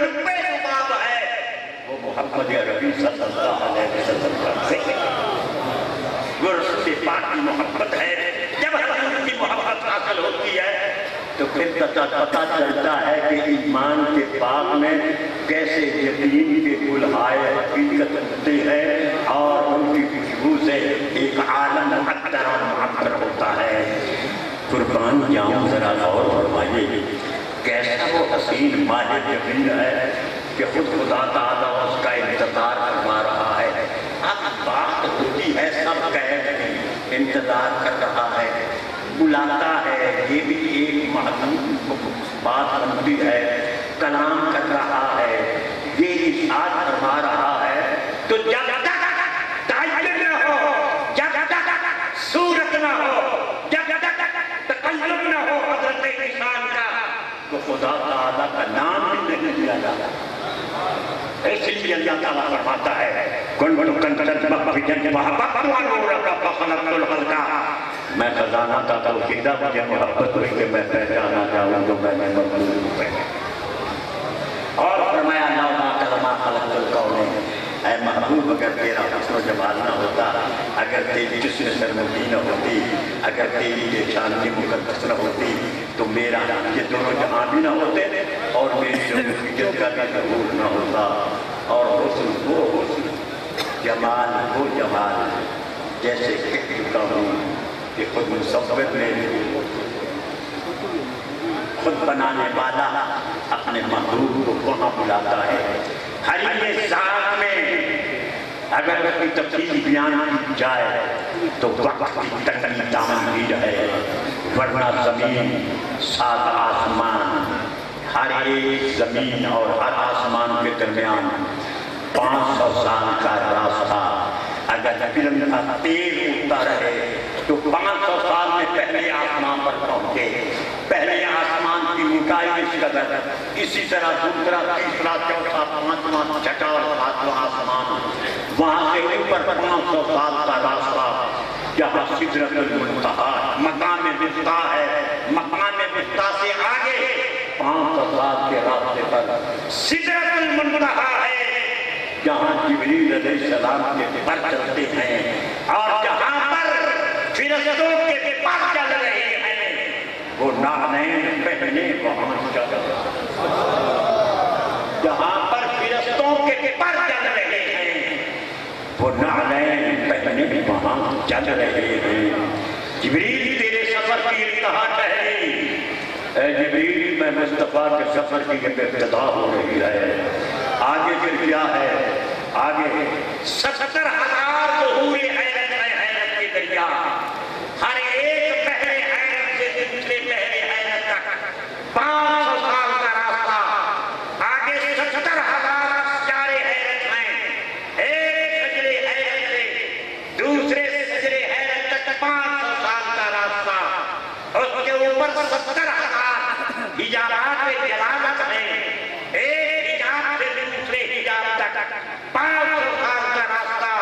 لبے لباب ہے وہ محمد عربی صلی اللہ علیہ وسلم سے وہ رسول پاک کی محبت ہے. جب حضور کی محبت حاصل ہوتی ہے تو پھر پتہ چلتا ہے کہ ایمان کے باغ میں کیسے یقین کے گلہائے حقیقت ہوتے ہیں اور ان کی خوشبو سے ایک عالم اکثر اور معطر ہوتا ہے. قربان جاؤں ذرا غور فرمائیے کیسا وہ حسین ماہ جبین ہے کہ خود خدا تعالیٰ اس کا انتظار فرما رہا ہے. اب بات ہوتی ہے سب کہہ انتظار کر رہا ہے بلاتا ہے یہ بھی ایک محدود بات بنتی ہے کلام کر رہا ہے یہ اشارہ فرما رہا ہے. تو جب تک تعین نہ ہو جب تک صورت نہ ہو جب تک تکلم نہ ہو حضرت انسان کا تو خدا تعالیٰ کا نام بھی نہیں لیا جاتا. اس لیے اللہ تعالیٰ فرماتا ہے میں خزانہ کا توحیدہ مجھے محبت ہوئی کہ میں پہچانا جاؤں جو میں نے مطلوب ہے. اور فرمایا لولا کلمہ خلقت الکون اے محبوب اگر تیرا حسن و جمال نہ ہوتا اگر تیری جسم سرمدی نہ ہوتی اگر تیری یہ شان مقدس نہ ہوتی تو میرا یہ دونوں جہاں بھی نہ ہوتے اور میری نتیجت کا بھی ظہور نہ ہوتا. اور حسن وہ حسن جمال وہ جمال جیسے کہہ چکا ہوں کہ خود مصور نے خود بنانے والا اپنے محبوب کو وہاں بلاتا ہے. حریم ذات میں اگر کوئی تفصیل بیان کی جائے تو وقت کی تنگی دامنگیر ہے ورنہ زمین سات آسمان ہر ایک زمین اور ہر آسمان کے درمیان 500 سال کا راستہ اگر فلم کا تیز اٹھتا رہے تو 500 سال میں پہلے آسمان پر پہنچے. پہلے آسمان کی اونچائی اس قدر اسی طرح دوسرا تیسرا چوتھا پانچواں چھٹا اور ساتواں آسمان وہاں سے اوپر 500 سال کا راستہ جہاں سدرۃ المنتہی مقام وسطیٰ ہے. مقام وسطیٰ سے آگے 500 سال کے راستے پر سدرۃ المنتہی ہے جہاں جبریل علیہ السلام کے پر چلتے ہیں اور جہاں پر فرشتوں کے پر چل رہے ہیں وہ نعلین پہنے وہاں چل رہے ہیں. جہاں پر فرشتوں کے پر چل رہے ہیں وہ نعلین پہنے وہاں چل رہے ہیں. جبریل تیرے سفر کی انتہا ٹھہری اے جبریل میں مصطفیٰ کے سفر کی ابتدا ہو رہی ہے. آگے پھر کیا ہے آگے 70,000 ظہور حیرت کے دریا ہر ایک پہلے حیرت سے دوسرے پہلے حیرت تک 500 سال کا راستہ آگے 70,000 سجارے حیرت ہیں ایک سجرے حیرت سے دوسرے سجرے حیرت تک 500 سال کا راستہ اس کے اوپر 70,000 حجابات جلالت ہیں ایک حجاب سے دوسرے حجاب تک 500 سال کا راستہ.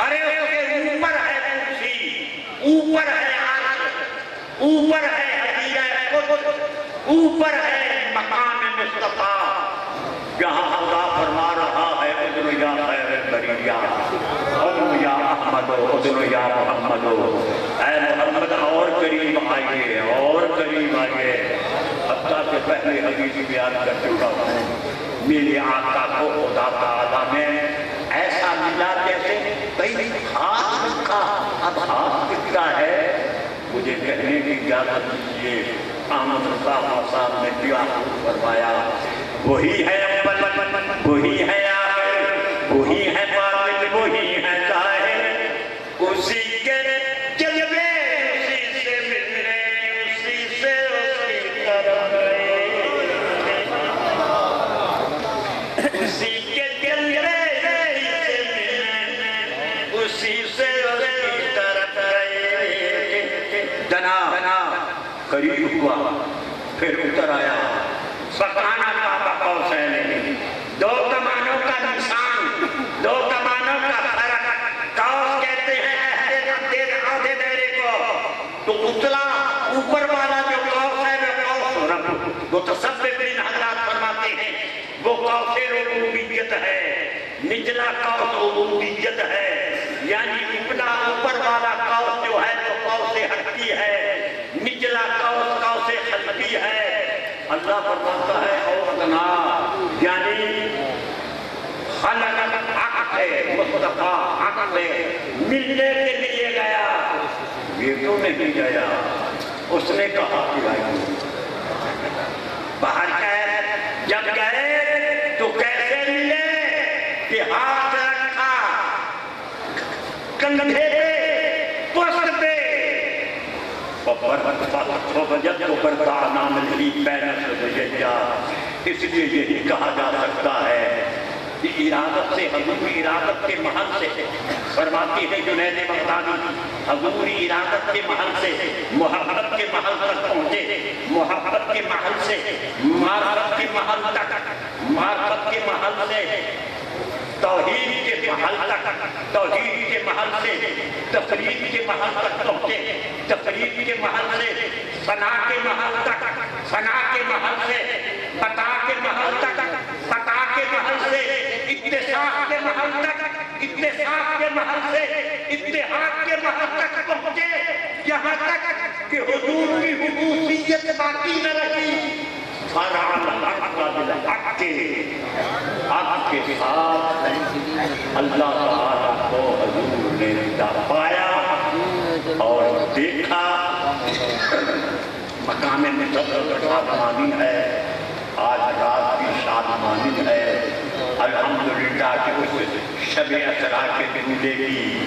ارے اس کے اوپر ہے کرسی اوپر ہے عرش اوپر ہے حدیقہ قدس اوپر ہے مقام مصطفیٰ جہاں خدا فرما رہا ہے ادنو یا خیر البریہ ادنو یا احمد ادنو یا محمد اے محمد اور قریب آئیے اور قریب آئیے. حتیٰ کہ پہلے حدیث بیان کر چکا ہوں میرے آقا کو خدا تعالیٰ نے ایسا ملا جیسے کئی ہاتھ رکھا اب ہاتھ کتنا ہے مجھے کہنے کی اجازت دیجیے. احمد رضا صاحب نے کیا فرمایا وہی ہے اول وہی ہے آخر وہی ہے باطن وہی ہے ظاہر اسی کے جلوے اسی سے ملنے اسی سے اسی طرف اسی کے جلوے اسی سے ملنے اسی سے اسی طرف دنا قریب ہوا پھر اتر آیا سکانہ کا قوسین دو کمانوں کا نشان دو کمانوں کا فرق قوس کہتے ہیں آدھے دائرے کو تو اتلا اوپر والا جو قوس ہے وہ قوس رب متصوف بن حضرات فرماتے ہیں وہ قوس ربوبیت ہے، نچلا قوس عبودیت ہے، یعنی ابنا اوپر والا قوس جو ہے تو قوس حقی ہے، نچلا قوس قوس خلقی ہے۔ اللہ فرماتا ہے اور ادنا یعنی خلق حق ہے، مصطفیٰ حق ہے، ملنے کے لیے گیا، یہ تو نہیں گیا، اس نے کہا کہ آئی باہر گئے، جب گئے تو کیسے ملے کہ ہاتھ رکھا کندھے پہ پشت پہ وجد کو بردانا ملی بین سجدہ، اس لیے یہی کہا جا سکتا ہے کہ ارادت سے حضور ارادت کے محل سے فرماتی ہے جنید بغدادی، حضور ارادت کے محل سے محبت کے محل تک پہنچے، محبت کے محل سے معرفت کے محل تک، معرفت کے محل سے توحید کے محل تک، توحید کے محل سے تفرید کے محل تک پہنچے، تفرید کے محل سے ثنا کے محل تک، ثنا کے محل سے بتا کے محل تک، بتا کے محل سے اتساق کے محل تک، اتساق کے محل سے اتحاد کے محل تک پہنچے، یہاں تک کہ حضور کی حبوبیت باقی نہ رہی، حق کے ساتھ اللہ تعالیٰ کو حضور نے پایا اور دیکھا۔ مقام مصدق شادمانی ہے، آج رات کی شادمانی ہے، الحمدللہ کہ اس شب اسرا کے دولے کی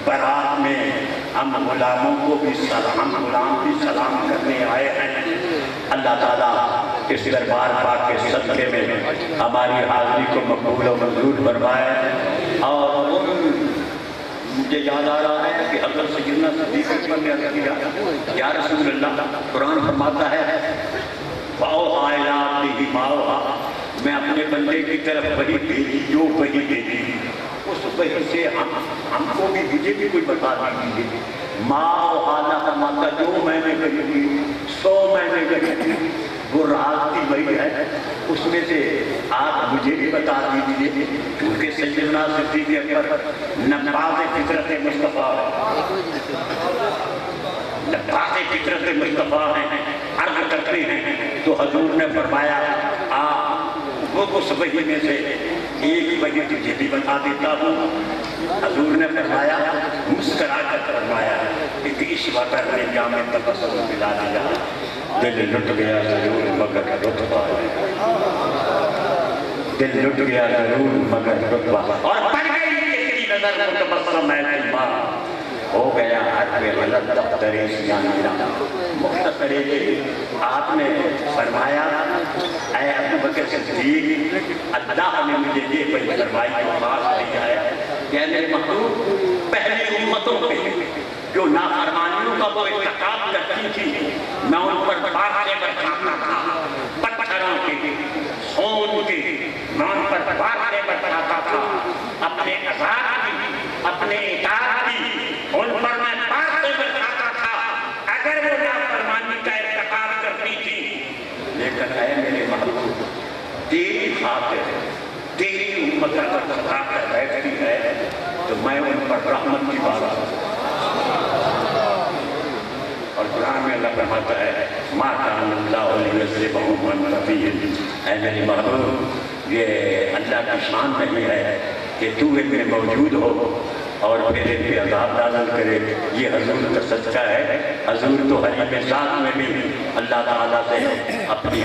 برات میں ہم غلاموں کو بھی سلام، غلام بھی سلام کرنے آئے ہیں۔ اللہ تعالیٰ اس دربار پاک کے صدقے میں ہماری حاضری کو مقبول و منظور فرمائے۔ اور مجھے یاد آ رہا ہے کہ حضرت سیدنا صدیق اکبر نے عرض کیا، یا رسول اللہ، قرآن فرماتا ہے فَأَوْحَىٰ إِلَىٰ عَبْدِهِ مَا أَوْحَىٰ، میں اپنے بندے کی طرف وحی بھیجی جو وحی بھیجی، اس وحی سے ہم کو بھی مجھے بھی کوئی بتا دیجیے۔ مَا أَوْحَىٰ فرماتا جو میں نے کہی تھی، 100 میں نے کہی تھی، وہ راز کی وحی ہے، اس میں سے آپ مجھے بھی بتا دیجیے، کیونکہ سیدنا صدیق اکبر نفاذ فطرت مصطفیٰ نفاذ فطرت مصطفیٰ ہیں، عرض کرتے ہیں تو حضور نے فرمایا وہ اس وحی میں سے ایک وحی تجھے بھی بتا دیتا ہوں۔ حضور نے فرمایا، مسکرا کر فرمایا کہ اس وقت نے جامع تبسم ملا دیا، دل لٹ گیا ضرور مگر رتبہ، دل لٹ گیا ضرور مگر رتبہ، اور پڑ گئی تیری نظر متبسم ہے ماں، ہو گیا حرف غلط دفتر سیاہ میرا۔ مختصر آپ نے فرمایا اے ابو بکر صدیق، اللہ نے مجھے یہ وحی فرمائی جو خاص نہیں ہے کہ میرے محبوب پہلی امتوں پہ جو نافرمانیوں کا وہ ارتکاب کرتی تھی، میں ان پر بارے برساتا تھا، پتھروں کے، خون کے، میں ان پر بارے برساتا تھا، اپنے عذاب کی، اپنے اطاعت کی، ان پر میں بارے برساتا تھا اگر وہ نافرمانی کا ارتکاب کرتی تھی۔ لیکن اے میرے محبوب، تیری خاطر، تیری امت اگر خطا کر بیٹھتی ہے تو میں ان پر رحمت کی بارش، اور قرآن میں اللہ فرماتا ہے مَا كَانَ اللَّهُ لِيُعَذِّبَهُمْ وَأَنْتَ فِيهِمْ، اے میرے محبوب یہ اللہ کی شان نہیں ہے کہ تو ان میں موجود ہو اور پھر ان پہ عذاب نازل کرے۔ یہ حضور کا صدقہ ہے۔ حضور تو حریم ذات میں بھی اللہ تعالیٰ سے اپنی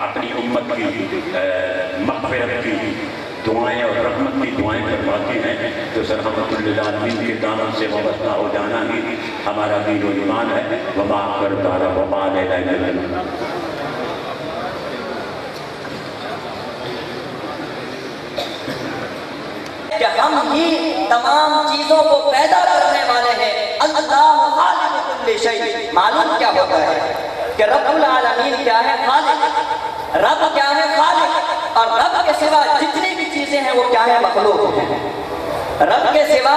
اپنی امت کی مغفرت کی دعائیں اور رحمت کی دعائیں کرواتے ہیں۔ تو سر رحمت للعالمین کے دامن سے وابستہ ہو جانا ہی ہمارا دین و ایمان ہے۔ وما کرتا وما لینا کہ ہم ہی تمام چیزوں کو پیدا کرنے والے ہیں۔ اللہ خالق کل شیء، معلوم کیا ہوتا ہے کہ رب العالمین کیا ہے؟ خالق۔ رب کیا ہے؟ خالق۔ اور رب کے سوا جتنی بھی چیزیں ہیں وہ کیا ہے؟ مخلوق ہیں۔ رب کے سوا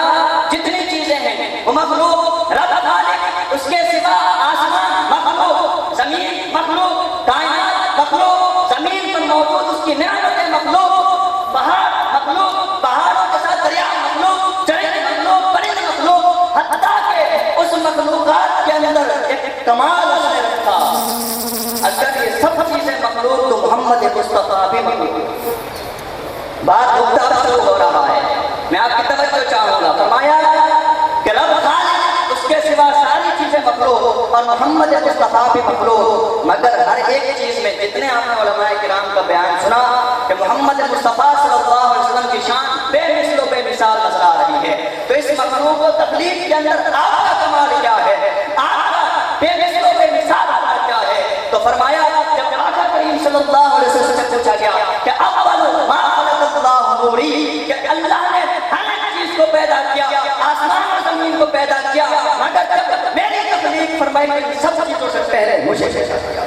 جتنی چیزیں ہیں وہ مخلوق، رب خالق، اس کے سوا آسمان مخلوق، زمین مخلوق، کائنات مخلوق، زمین پر موجود اس کی نعمتیں مخلوق، پہاڑوں کے ساتھ دریا مخلوق، چرند مخلوق، پرند مخلوق، حتیٰ کہ اس مخلوقات کے اندر ایک کمال اس نے رکھا، اگر یہ سب چیزیں مخلوق تو محمد مصطفیٰ بھی مخلوق۔ بات نقطہ شروع ہو رہا ہے، میں آپ کی توجہ چاہوں گا۔ فرمایا کہ رب خالق، اس کے سوا ساری چیزیں مخلوق اور محمد مصطفیٰ بھی مخلوق، مگر ہر ایک چیز میں جتنے آپ نے علماء کرام کا بیان سنا کہ محمد مصطفیٰ صلی اللہ علیہ وسلم کی شان بے مثل و بے مثال نظر آ رہی ہے، تو اس مخلوق و تخلیق کے اندر آپ کا کمال کیا ہے، آپ کا بے مثل و بے مثال کیا ہے؟ تو فرمایا جب آقا کریم صلی اللہ علیہ وسلم سے پوچھا گیا کہ اول ما خلق اللہ نوری، کہ اللہ نے ہر ایک چیز کو پیدا کیا، آسمان اور زمین کو پیدا کیا، مگر جب میری تخلیق فرمائی کہ سب چیزوں سے پہلے مجھے پیدا کیا،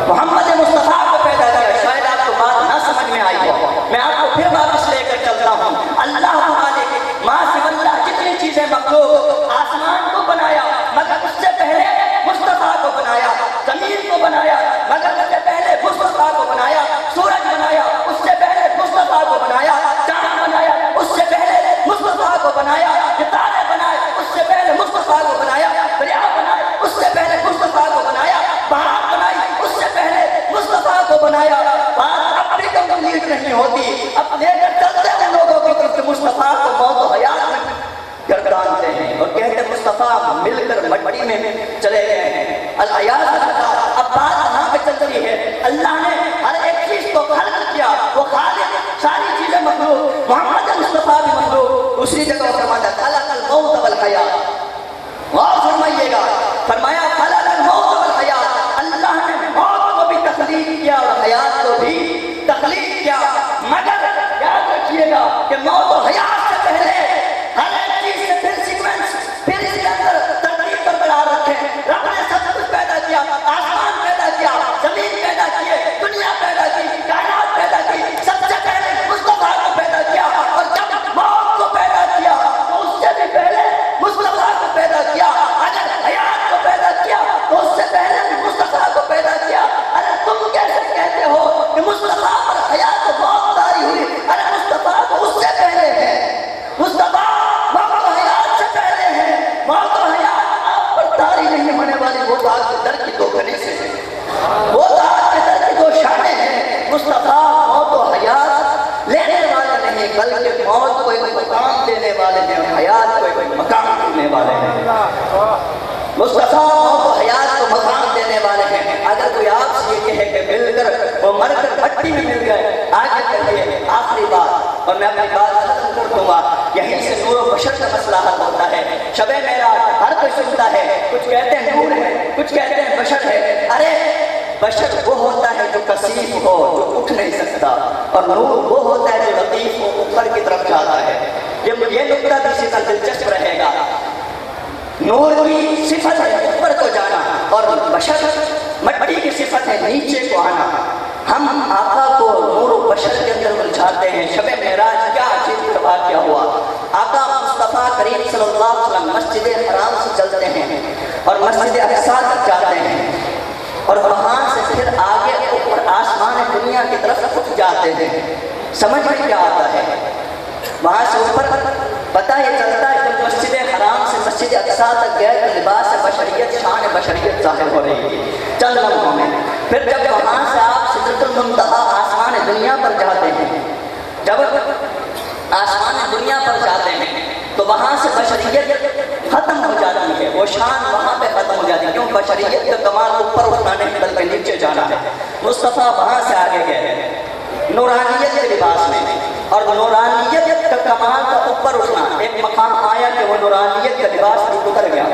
محمد مصطفیٰ کو پیدا کیا۔ شاید آپ کو بات نہ سمجھ میں آئی ہو، میں آپ کو پھر واپس لے کر چلتا ہوں۔ اللہ خالق، ما سوى اللہ جتنی چیزیں مخلوق، آسمان کو بنایا مگر اس سے پہلے مصطفیٰ کو بنایا، زمین کو بنایا مگر اس سے پہلے مصطفیٰ کو بنایا، سورج بنایا اس سے پہلے مصطفیٰ کو بنایا، چاند بنایا اس سے پہلے مصطفیٰ کو بنایا، ستارے بنائے اس سے پہلے مصطفیٰ کو بنایا، دریا بنائے اس سے پہلے مصطفیٰ کو بنایا، پہاڑ بنائی اس سے پہلے مصطفیٰ کو بنایا۔ بات اب بھی کمپلیٹ نہیں ہوتی، اب لے کر چلتے ہیں لوگوں کی طرف کہ مصطفیٰ کو موت و حیات میں گردانتے ہیں اور کہتے ہیں مصطفیٰ مل کر مٹی میں چلے گئے ہیں، العیاذ باللہ۔ اب بات یہاں پہ چل رہی ہے، اللہ نے ہر ایک چیز کو خلق کیا، وہ خالق، ساری چیزیں مخلوق، محمد مصطفیٰ بھی مخلوق۔ دوسری جگہ فرماتا خلق الموت والحیات، غور فرمائیے گا، فرمایا خلق الموت والحیات، اللہ نے موت کو بھی تخلیق کیا اور حیات کو بھی تخلیق کیا، مگر یاد رکھیے گا کہ موت و حیات سے پہلے ہر ایک چیز سے پھر سیکوینس، پھر اس کے اندر ترتیب برقرار رکھے۔ رب نے سب کچھ پیدا کیا، آسمان پیدا کیا، زمین پیدا کیے، دنیا پیدا کی، کائنات پیدا کی، سب سے پہلے مصطفیٰ کو پیدا کیا، اور جب موت کو پیدا کیا تو اس سے بھی پہلے مصطفیٰ کو پیدا کیا، اگر حیات کو پیدا کیا تو اس سے پہلے بھی مصطفیٰ کو پیدا کیا۔ ارے تم کیسے کہتے ہو کہ مصطفیٰ پر حیات کو موت طاری ہوئی؟ ارے مصطفیٰ کو اس سے پہلے ہے، مصطفیٰ موت و حیات سے پہلے ہے، موت و حیات آپ پر طاری نہیں ہونے والی، وہ تو آپ کے در کی دو کنیزیں ہیں، وہ تو آپ کے در کی دو شانیں ہیں۔ مصطفیٰ موت و حیات لینے والے نہیں بلکہ موت کو ایک مقام دینے والے ہیں اور حیات کو ایک مقام دینے والے ہیں۔ مصطفیٰ موت و حیات کو مقام دینے والے ہیں۔ اگر کوئی آپ سے یہ کہے کہ مل کر وہ مر کر مٹی میں مل گئے، آگے کہیے آخری بات اور میں اپنی بات ختم کر دوں گا، یہیں سے نور و بشر کا مسئلہ حل ہوتا ہے۔ شب معراج ہر کوئی سنتا ہے، کچھ کہتے ہیں نور ہے، کچھ کہتے ہیں بشر ہے۔ ارے بشر وہ ہوتا ہے جو کثیف ہو، جو اٹھ نہیں سکتا، اور نور وہ ہوتا ہے جو لطیف ہو، اوپر کی طرف جاتا ہے۔ یہ نکتہ بھی اسی طرح دلچسپ رہے گا۔ نور کی صفت ہے اوپر کو جانا اور بشر مٹی کی صفت ہے نیچے کو آنا۔ ہم آقا کو نور و بشر کے اندر الجھاتے ہیں۔ شب معراج کیا عجیب واقعہ ہوا، آقا مصطفیٰ کریم صلی اللہ علیہ وسلم مسجد حرام سے چلتے ہیں اور مسجد اقصیٰ تک جاتے ہیں اور وہاں سے پھر آگے اوپر آسمان دنیا کی طرف اٹھ جاتے ہیں۔ سمجھ میں کیا آتا ہے؟ وہاں سے اوپر پتہ یہ چلتا ہے کہ مسجد حرام سے مسجد اقصیٰ تک گئے تو لباس بشریت، شان بشریت ظاہر ہو رہی ہے چند لمحوں میں۔ پھر جب وہاں سے آپ سدرۃ المنتہا آسمان دنیا پر جاتے ہیں، جب آسمان دنیا پر جاتے ہیں تو وہاں سے بشریت ختم ہو جاتی ہے، وہ شان وہاں پہ ختم ہو جاتی ہے، کیوں؟ بشریت کا کمال اوپر اٹھنا نہیں بلکہ نیچے جانا ہے۔ مصطفیٰ وہاں سے آگے گئے نورانیت کے لباس میں، اور نورانیت کا کمال کا اوپر اٹھنا، ایک مقام آیا کہ وہ نورانیت کا لباس اتر گیا،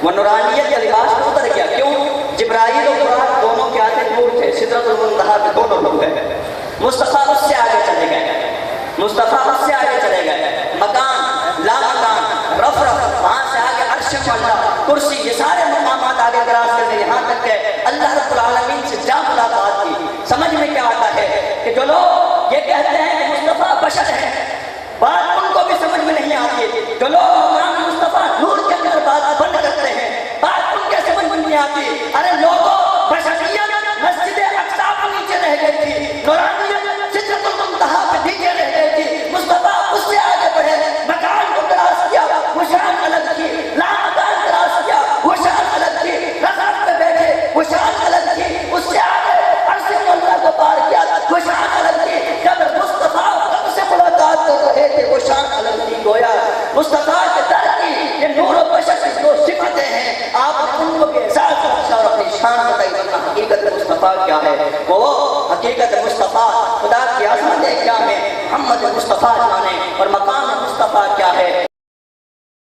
وہ نورانیت کا لباس اتر گیا، کیوں؟ جبرائیل و براق دونوں کے آتے نور تھے، سدرۃ المنتہا کے دونوں لوگ ہیں۔ مصطفیٰ اس سے آگے چلے گئے، مصطفیٰ اس سے آگے چلے گئے، مکان لا مکان، رفرف، وہاں سے آگے عرش معلیٰ، کرسی، یہ سارے مقامات آگے کراس کرنے یہاں تک کہ اللہ رب العالمین سے جا ملاقات کی۔ سمجھ میں کیا آتا ہے کہ جو لوگ یہ کہتے ہیں کہ مصطفیٰ بشر ہے، بات ان کو بھی سمجھ میں نہیں آتی ہے۔ جو لوگ مقام مصطفیٰ نور کے اندر بات بند کرتے ہیں، بات ان کے سمجھ میں نہیں آتی۔ ارے لوگوں، بشریت مسجد اقصیٰ پر نیچے رہ گئی تھی، نورانیت ہے وہ حقیقت مصطفیٰ خدا کی عظمت کیا ہے محمد مصطفیٰ جانے اور مقام مصطفیٰ